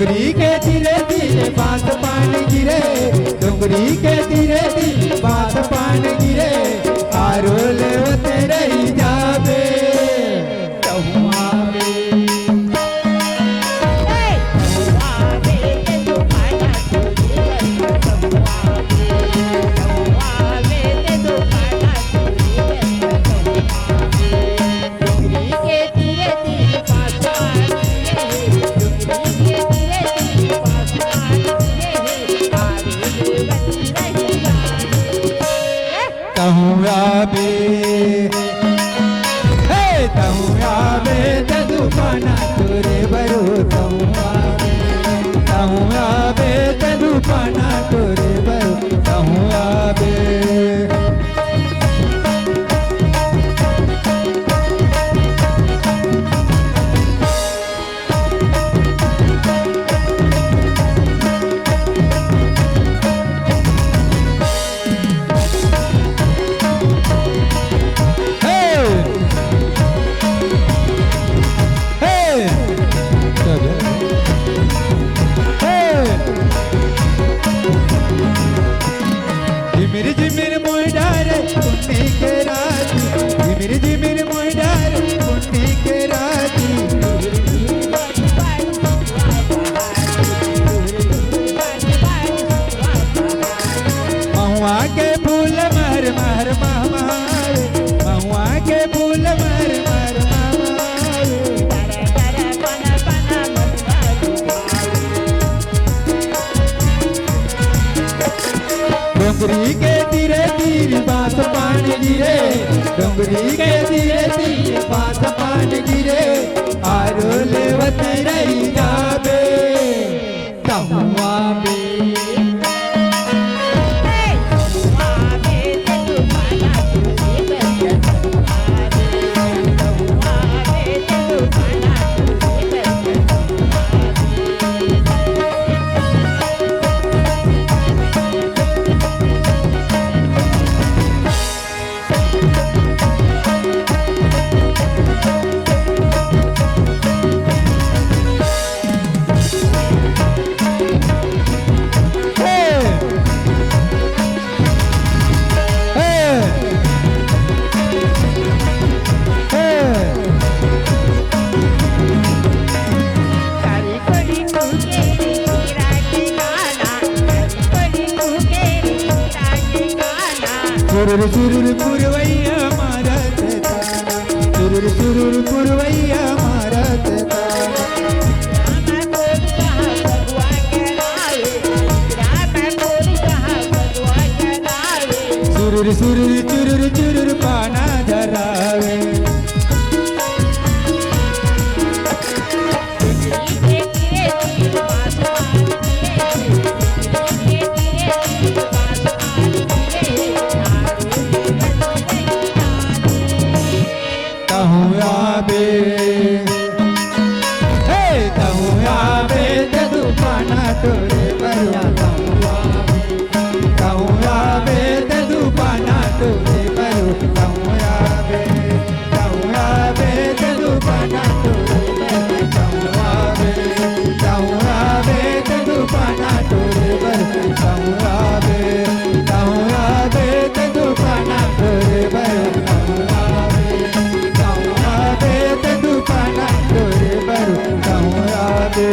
डोंगरी के धीरे धीरे बात पानी गिरे, डोंगरी के धीरे धीरे बात पानी गिरे, आरो ले तेरे ही जाबे दुकाना तोरे बरो कहूँ आबे ते दुकाना तोरे बरो कहूँ आबे जिमिर मोय डारे पुन्नी के राती, जिमिर मोय डारे पुन्नी के राती, महुआ के फूल महर महर महमारे, महुआ के फूल महर महर महमारे, डोंगरी के धीरे धीरे बात पानी गिरे, डोंगरी के धीरे धीरे बात पानी गिरे, आरो लेवत रही जाबे कहूँ आबे सुरुर सुरुर पुरवैया मारत ताना, सुरुर सुरुर पुरवैया मारत ताना, सुरुर सुरुर चुरुर चुरुर पाना धरावे, कहूँ आबे ते दुकाना तोरे बरो कहूँ आबे ते दुकाना तोरे बरो कहूँ आबे ते दुकाना तोरे बरो कहूँ आबे ते दुकाना तोरे बरो कहूँ आबे ते दुकाना तोरे बरो कहूँ आबे